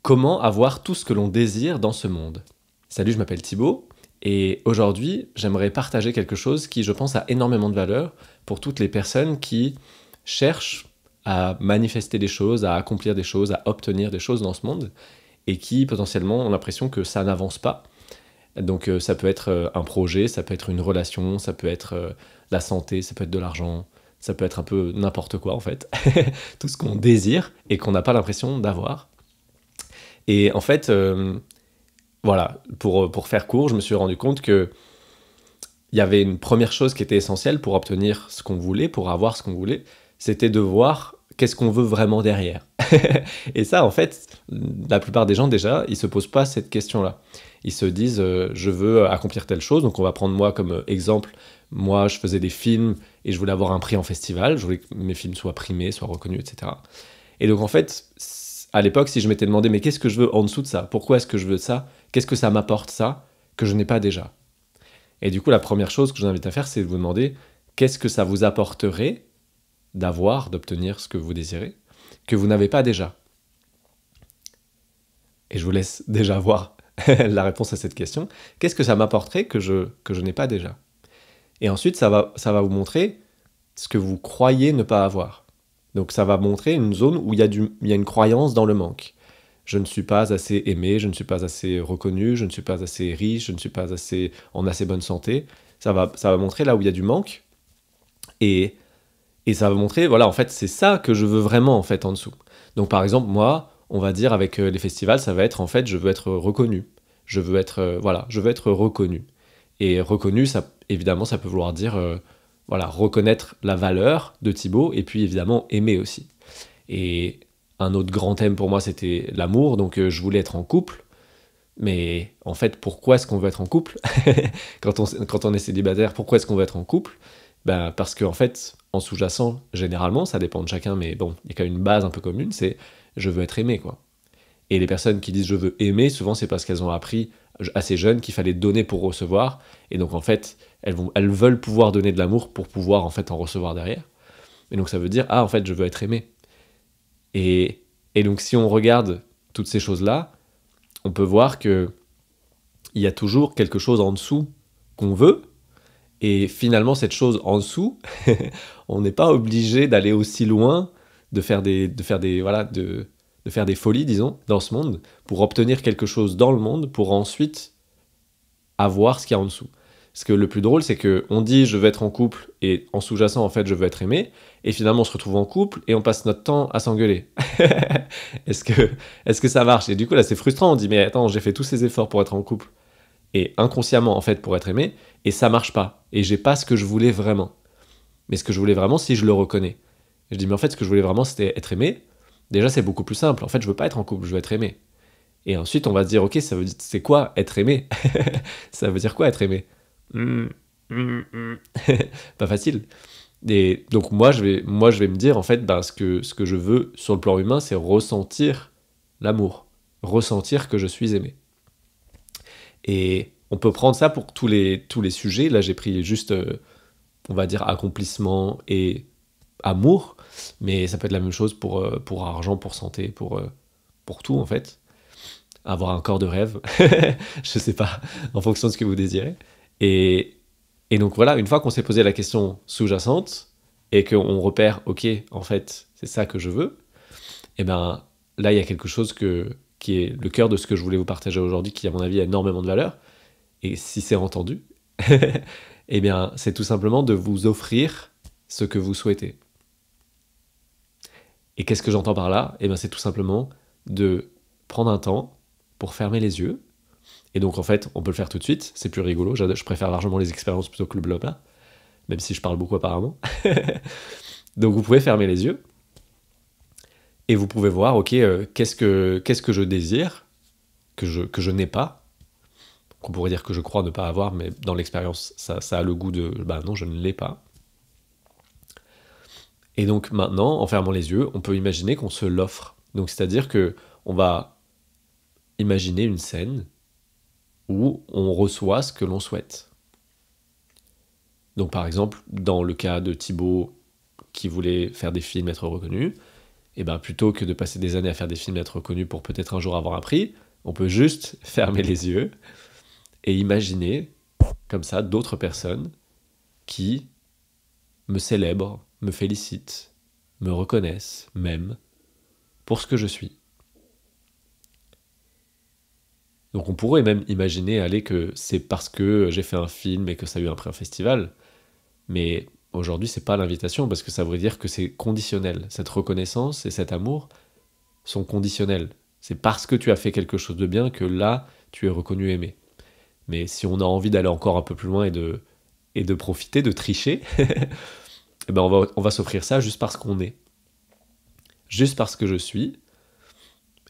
Comment avoir tout ce que l'on désire dans ce monde? Salut, je m'appelle Thibaut et aujourd'hui, j'aimerais partager quelque chose qui, je pense, a énormément de valeur pour toutes les personnes qui cherchent à manifester des choses, à accomplir des choses, à obtenir des choses dans ce monde et qui, potentiellement, ont l'impression que ça n'avance pas. Donc, ça peut être un projet, ça peut être une relation, ça peut être la santé, ça peut être de l'argent, ça peut être un peu n'importe quoi, en fait. Tout ce qu'on désire et qu'on n'a pas l'impression d'avoir. Et en fait, voilà, pour faire court, je me suis rendu compte que il y avait une première chose qui était essentielle pour obtenir ce qu'on voulait, pour avoir ce qu'on voulait, c'était de voir qu'est-ce qu'on veut vraiment derrière. Et ça, en fait, la plupart des gens, déjà, ils se posent pas cette question-là. Ils se disent, je veux accomplir telle chose, donc on va prendre moi comme exemple. Moi, je faisais des films et je voulais avoir un prix en festival, je voulais que mes films soient primés, soient reconnus, etc. Et donc, en fait, à l'époque, si je m'étais demandé, mais qu'est-ce que je veux en dessous de ça? Pourquoi est-ce que je veux ça? Qu'est-ce que ça m'apporte ça que je n'ai pas déjà? Et du coup, la première chose que je vous invite à faire, c'est de vous demander qu'est-ce que ça vous apporterait d'avoir, d'obtenir ce que vous désirez, que vous n'avez pas déjà. Et je vous laisse déjà voir la réponse à cette question. Qu'est-ce que ça m'apporterait que je n'ai pas déjà? Et ensuite, ça va vous montrer ce que vous croyez ne pas avoir. Donc ça va montrer une zone où il y a une croyance dans le manque. Je ne suis pas assez aimé, je ne suis pas assez reconnu, je ne suis pas assez riche, je ne suis pas en assez bonne santé. Ça va montrer là où il y a du manque. Et, et ça va montrer, voilà, en fait, c'est ça que je veux vraiment, en fait, en dessous. Donc par exemple, moi, on va dire avec les festivals, ça va être, en fait, je veux être reconnu. Je veux être reconnu. Et reconnu, ça, évidemment, ça peut vouloir dire, voilà, reconnaître la valeur de Thibaut, et puis évidemment, aimer aussi. Et un autre grand thème pour moi, c'était l'amour, donc je voulais être en couple. Mais en fait, pourquoi est-ce qu'on veut être en couple? Quand on est célibataire, pourquoi est-ce qu'on veut être en couple? Ben, parce qu'en fait, en sous-jacent, généralement, ça dépend de chacun, mais bon, il y a quand même une base un peu commune, c'est je veux être aimé, quoi. Et les personnes qui disent je veux aimer, souvent c'est parce qu'elles ont appris assez jeunes qu'il fallait donner pour recevoir, et donc en fait, elles veulent pouvoir donner de l'amour pour pouvoir en fait en recevoir derrière. Et donc ça veut dire, ah en fait, je veux être aimé. Et donc si on regarde toutes ces choses-là, on peut voir que il y a toujours quelque chose en dessous qu'on veut, et finalement cette chose en dessous, on n'est pas obligé d'aller aussi loin, de faire des folies, disons, dans ce monde, pour obtenir quelque chose dans le monde, pour ensuite avoir ce qu'il y a en dessous. Parce que le plus drôle, c'est que on dit je veux être en couple et en sous-jacent en fait je veux être aimé, et finalement on se retrouve en couple et on passe notre temps à s'engueuler. est-ce que est-ce que ça marche? Et du coup là c'est frustrant, on dit mais attends, j'ai fait tous ces efforts pour être en couple et inconsciemment en fait pour être aimé, et ça marche pas, et j'ai pas ce que je voulais vraiment. Mais ce que je voulais vraiment, si je le reconnais. Je dis mais en fait ce que je voulais vraiment c'était être aimé. Déjà c'est beaucoup plus simple. En fait je veux pas être en couple, je veux être aimé. Et ensuite on va se dire ok, ça veut dire c'est quoi être aimé? Ça veut dire quoi être aimé? Hmm, pas facile. Et donc moi je vais me dire en fait, ben, ce que je veux sur le plan humain, c'est ressentir l'amour, ressentir que je suis aimé. Et on peut prendre ça pour tous les sujets. Là j'ai pris juste, on va dire, accomplissement et amour, mais ça peut être la même chose pour argent, pour santé, pour tout en fait. Avoir un corps de rêve, je sais pas, en fonction de ce que vous désirez. Et, et donc voilà, une fois qu'on s'est posé la question sous-jacente et qu'on repère, ok, en fait, c'est ça que je veux, et ben là, il y a quelque chose qui est le cœur de ce que je voulais vous partager aujourd'hui, qui, à mon avis, a énormément de valeur. Et si c'est entendu, eh bien, c'est tout simplement de vous offrir ce que vous souhaitez. Et qu'est-ce que j'entends par là? Eh bien, c'est tout simplement de prendre un temps pour fermer les yeux. Et donc, en fait, on peut le faire tout de suite, c'est plus rigolo, je préfère largement les expériences plutôt que le blabla, même si je parle beaucoup apparemment. Donc, vous pouvez fermer les yeux, et vous pouvez voir, ok, qu'est-ce que je désire, que je n'ai pas, qu'on pourrait dire que je crois ne pas avoir, mais dans l'expérience, ça a le goût de, bah non, je ne l'ai pas. Et donc maintenant, en fermant les yeux, on peut imaginer qu'on se l'offre. Donc c'est-à-dire que on va imaginer une scène où on reçoit ce que l'on souhaite. Donc par exemple, dans le cas de Thibaut qui voulait faire des films, être reconnu, Et bien plutôt que de passer des années à faire des films et être reconnu pour peut-être un jour avoir un prix, on peut juste fermer les yeux et imaginer comme ça d'autres personnes qui me célèbrent, me félicitent, me reconnaissent, m'aiment pour ce que je suis. Donc on pourrait même imaginer que c'est parce que j'ai fait un film et que ça a eu un prix en festival, mais aujourd'hui c'est pas l'invitation parce que ça voudrait dire que c'est conditionnel. Cette reconnaissance et cet amour sont conditionnels. C'est parce que tu as fait quelque chose de bien que là tu es reconnu et aimé. Mais si on a envie d'aller encore un peu plus loin et de profiter, de tricher, eh ben on va s'offrir ça juste parce qu'on est. Juste parce que je suis,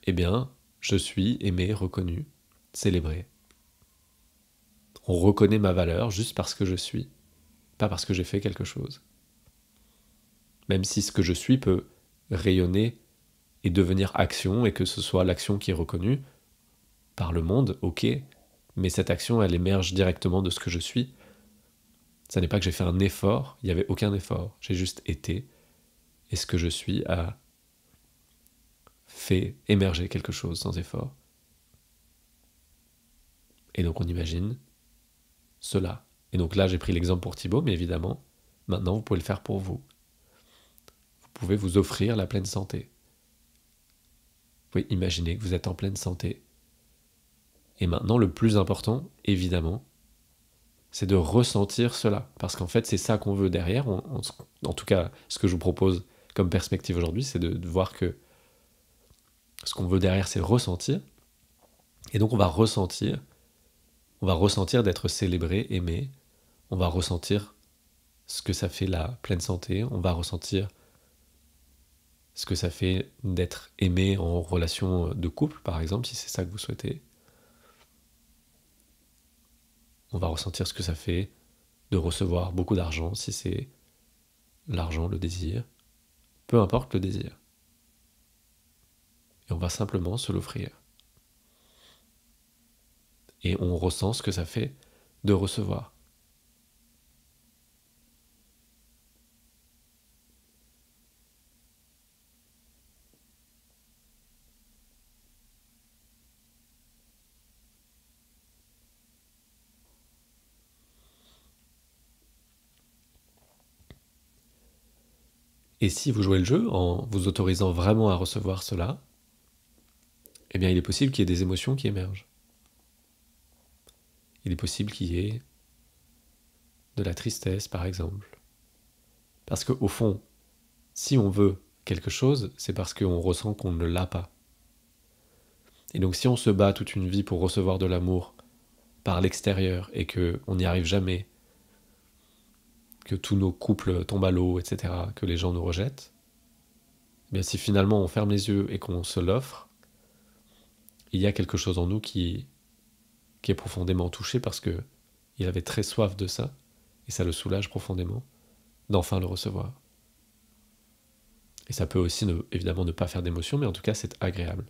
eh bien, je suis aimé, reconnu, célébré. On reconnaît ma valeur juste parce que je suis, pas parce que j'ai fait quelque chose. Même si ce que je suis peut rayonner et devenir action, et que ce soit l'action qui est reconnue par le monde, ok, mais cette action, elle émerge directement de ce que je suis. Ça n'est pas que j'ai fait un effort, il n'y avait aucun effort, j'ai juste été, et ce que je suis a fait émerger quelque chose sans effort. Et donc on imagine cela. Et donc là, j'ai pris l'exemple pour Thibaut, mais évidemment, maintenant, vous pouvez le faire pour vous. Vous pouvez vous offrir la pleine santé. Vous pouvez imaginer que vous êtes en pleine santé. Et maintenant, le plus important, évidemment, c'est de ressentir cela. Parce qu'en fait, c'est ça qu'on veut derrière. En tout cas, ce que je vous propose comme perspective aujourd'hui, c'est de voir que ce qu'on veut derrière, c'est ressentir. Et donc, on va ressentir d'être célébré, aimé. On va ressentir ce que ça fait la pleine santé. On va ressentir ce que ça fait d'être aimé en relation de couple, par exemple, si c'est ça que vous souhaitez. On va ressentir ce que ça fait de recevoir beaucoup d'argent, si c'est l'argent, le désir. Peu importe le désir. Et on va simplement se l'offrir. Et on ressent ce que ça fait de recevoir. Et si vous jouez le jeu en vous autorisant vraiment à recevoir cela, eh bien il est possible qu'il y ait des émotions qui émergent. Il est possible qu'il y ait de la tristesse, par exemple. Parce qu'au fond, si on veut quelque chose, c'est parce qu'on ressent qu'on ne l'a pas. Et donc si on se bat toute une vie pour recevoir de l'amour par l'extérieur et qu'on n'y arrive jamais, que tous nos couples tombent à l'eau, etc., que les gens nous rejettent, eh bien si finalement on ferme les yeux et qu'on se l'offre, il y a quelque chose en nous qui est profondément touché parce que il avait très soif de ça, et ça le soulage profondément d'enfin le recevoir. Et ça peut aussi évidemment ne pas faire d'émotion, mais en tout cas c'est agréable.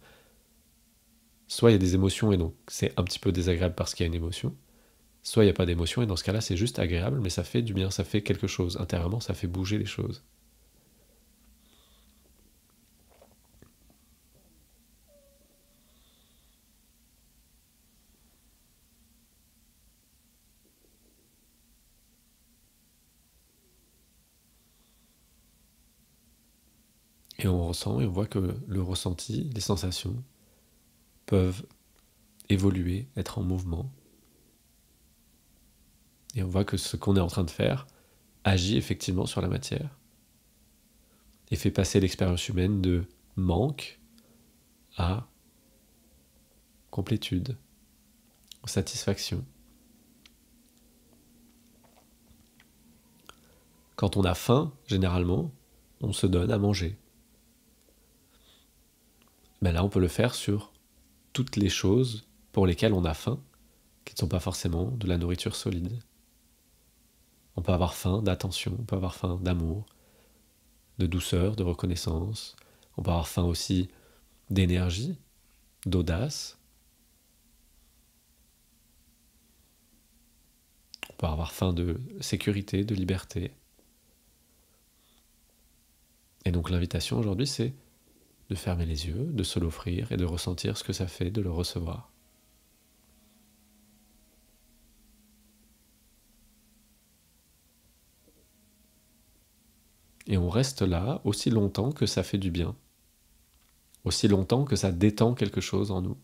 Soit il y a des émotions et donc c'est un petit peu désagréable parce qu'il y a une émotion, soit il n'y a pas d'émotion et dans ce cas-là c'est juste agréable, mais ça fait du bien, ça fait quelque chose. Intérieurement, ça fait bouger les choses. Et on ressent et on voit que le ressenti, les sensations peuvent évoluer, être en mouvement. Et on voit que ce qu'on est en train de faire agit effectivement sur la matière et fait passer l'expérience humaine de manque à complétude, satisfaction. Quand on a faim, généralement, on se donne à manger. Ben là, on peut le faire sur toutes les choses pour lesquelles on a faim, qui ne sont pas forcément de la nourriture solide. On peut avoir faim d'attention, on peut avoir faim d'amour, de douceur, de reconnaissance. On peut avoir faim aussi d'énergie, d'audace. On peut avoir faim de sécurité, de liberté. Et donc l'invitation aujourd'hui, c'est de fermer les yeux, de se l'offrir et de ressentir ce que ça fait de le recevoir. Et on reste là aussi longtemps que ça fait du bien, aussi longtemps que ça détend quelque chose en nous.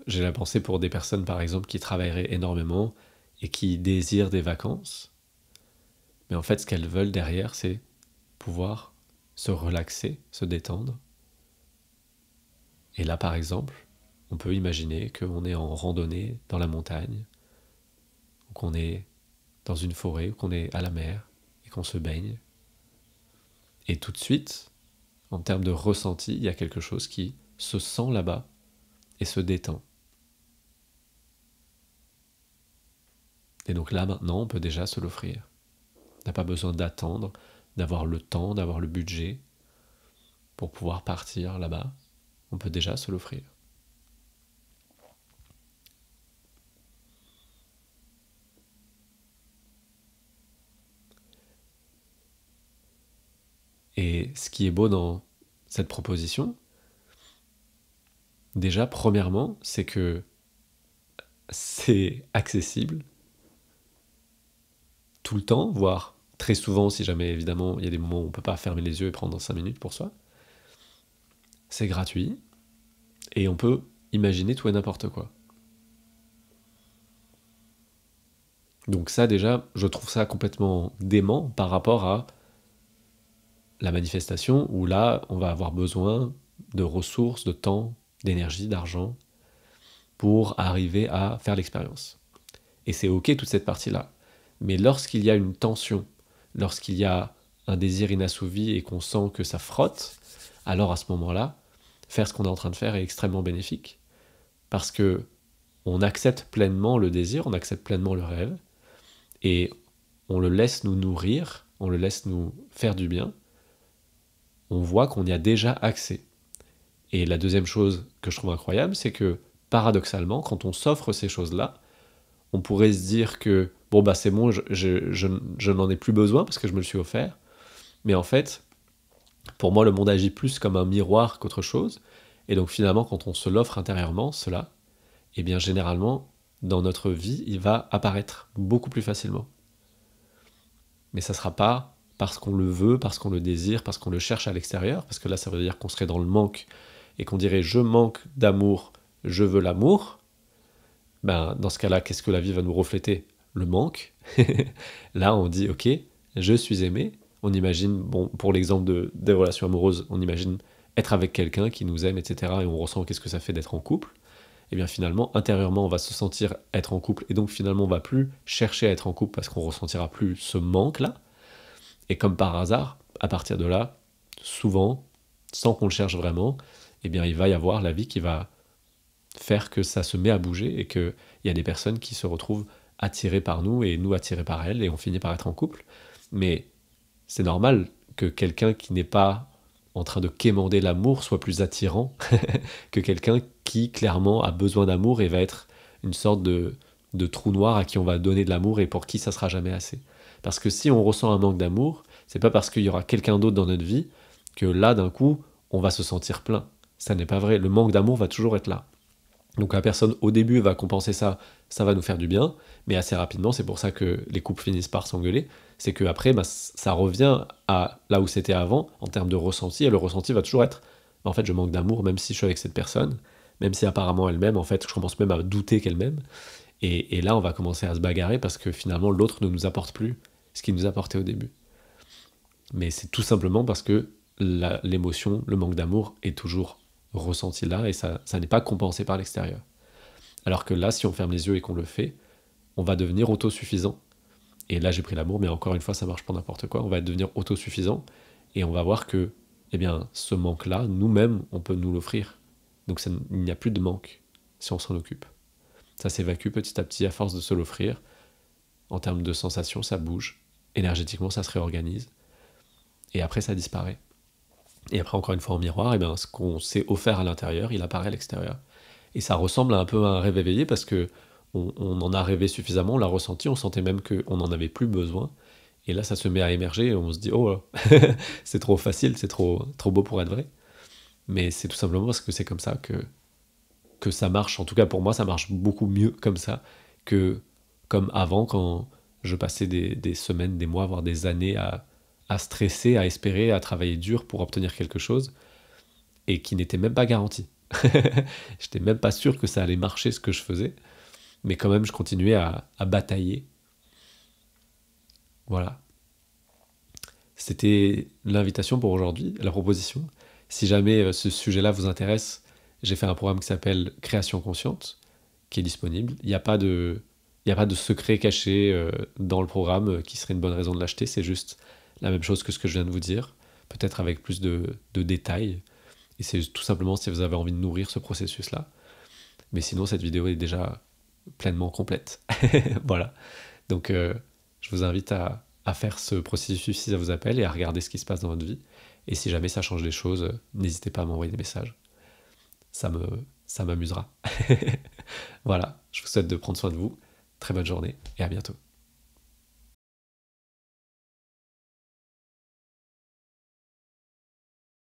J'ai la pensée pour des personnes, par exemple, qui travailleraient énormément et qui désirent des vacances. Mais en fait, ce qu'elles veulent derrière, c'est pouvoir se relaxer, se détendre. Et là, par exemple, on peut imaginer qu'on est en randonnée dans la montagne, ou qu'on est dans une forêt, ou qu'on est à la mer, et qu'on se baigne. Et tout de suite, en termes de ressenti, il y a quelque chose qui se sent là-bas et se détend. Et donc là, maintenant, on peut déjà se l'offrir. On n'a pas besoin d'attendre, d'avoir le temps, d'avoir le budget pour pouvoir partir là-bas. On peut déjà se l'offrir. Et ce qui est beau dans cette proposition, déjà, premièrement, c'est que c'est accessible tout le temps, voire très souvent, si jamais, évidemment, il y a des moments où on ne peut pas fermer les yeux et prendre 5 minutes pour soi. C'est gratuit, et on peut imaginer tout et n'importe quoi. Donc ça, déjà, je trouve ça complètement dément par rapport à la manifestation, où là, on va avoir besoin de ressources, de temps, d'énergie, d'argent, pour arriver à faire l'expérience. Et c'est ok toute cette partie-là. Mais lorsqu'il y a une tension, lorsqu'il y a un désir inassouvi et qu'on sent que ça frotte, alors à ce moment-là, faire ce qu'on est en train de faire est extrêmement bénéfique. Parce que on accepte pleinement le désir, on accepte pleinement le rêve, et on le laisse nous nourrir, on le laisse nous faire du bien, on voit qu'on y a déjà accès. Et la deuxième chose que je trouve incroyable, c'est que paradoxalement, quand on s'offre ces choses-là, on pourrait se dire que bon bah c'est bon, je n'en ai plus besoin parce que je me le suis offert. Mais en fait, pour moi, le monde agit plus comme un miroir qu'autre chose. Et donc finalement, quand on se l'offre intérieurement, cela, eh bien généralement, dans notre vie, il va apparaître beaucoup plus facilement. Mais ça ne sera pas parce qu'on le veut, parce qu'on le désire, parce qu'on le cherche à l'extérieur, parce que là, ça veut dire qu'on serait dans le manque et qu'on dirait je manque d'amour, je veux l'amour. Ben, dans ce cas-là, qu'est-ce que la vie va nous refléter? Le manque. Là, on dit, ok, je suis aimé. On imagine, bon, pour l'exemple des relations amoureuses, on imagine être avec quelqu'un qui nous aime, etc. Et on ressent qu'est-ce que ça fait d'être en couple. Et bien finalement, intérieurement, on va se sentir être en couple. Et donc finalement, on va plus chercher à être en couple parce qu'on ressentira plus ce manque-là. Et comme par hasard, à partir de là, souvent, sans qu'on le cherche vraiment, eh bien il va y avoir la vie qui va faire que ça se met à bouger et qu'il y a des personnes qui se retrouvent attirées par nous et nous attirés par elles et on finit par être en couple. Mais c'est normal que quelqu'un qui n'est pas en train de quémander l'amour soit plus attirant que quelqu'un qui clairement a besoin d'amour et va être une sorte de trou noir à qui on va donner de l'amour et pour qui ça sera jamais assez. Parce que si on ressent un manque d'amour, c'est pas parce qu'il y aura quelqu'un d'autre dans notre vie que là d'un coup on va se sentir plein. Ça n'est pas vrai, le manque d'amour va toujours être là. Donc la personne au début va compenser ça, ça va nous faire du bien, mais assez rapidement, c'est pour ça que les couples finissent par s'engueuler, c'est qu'après, bah, ça revient à là où c'était avant, en termes de ressenti, et le ressenti va toujours être, en fait, je manque d'amour, même si je suis avec cette personne, même si apparemment elle m'aime, en fait, je commence même à douter qu'elle m'aime, et là, on va commencer à se bagarrer, parce que finalement, l'autre ne nous apporte plus ce qu'il nous apportait au début. Mais c'est tout simplement parce que l'émotion, le manque d'amour est toujours ressenti là et ça n'est pas compensé par l'extérieur. Alors que là, si on ferme les yeux et qu'on le fait, on va devenir autosuffisant. Et là, j'ai pris l'amour, mais encore une fois, ça marche pour n'importe quoi. On va devenir autosuffisant et on va voir que, eh bien, ce manque-là, nous-mêmes, on peut nous l'offrir. Donc il n'y a plus de manque si on s'en occupe. Ça s'évacue petit à petit à force de se l'offrir. En termes de sensations, ça bouge. Énergétiquement, ça se réorganise. Et après, ça disparaît. Et après, encore une fois, en miroir, eh bien, ce qu'on s'est offert à l'intérieur, il apparaît à l'extérieur. Et ça ressemble un peu à un rêve éveillé parce que on en a rêvé suffisamment, on l'a ressenti, on sentait même qu'on n'en avait plus besoin. Et là, ça se met à émerger et on se dit, oh, c'est trop facile, c'est trop beau pour être vrai. Mais c'est tout simplement parce que c'est comme ça que ça marche. En tout cas, pour moi, ça marche beaucoup mieux comme ça que comme avant, quand je passais des semaines, des mois, voire des années à stresser, à espérer, à travailler dur pour obtenir quelque chose et qui n'était même pas garanti. J'étais même pas sûr que ça allait marcher ce que je faisais, mais quand même, je continuais à batailler. Voilà. C'était l'invitation pour aujourd'hui, la proposition. Si jamais ce sujet-là vous intéresse, j'ai fait un programme qui s'appelle Création consciente, qui est disponible. Il y a pas de secret caché dans le programme qui serait une bonne raison de l'acheter. C'est juste la même chose que ce que je viens de vous dire, peut-être avec plus de détails. Et c'est tout simplement si vous avez envie de nourrir ce processus-là. Mais sinon, cette vidéo est déjà pleinement complète. Voilà. Donc, je vous invite à faire ce processus si ça vous appelle et à regarder ce qui se passe dans votre vie. Et si jamais ça change des choses, n'hésitez pas à m'envoyer des messages. Ça me, ça m'amusera. Voilà. Je vous souhaite de prendre soin de vous. Très bonne journée et à bientôt.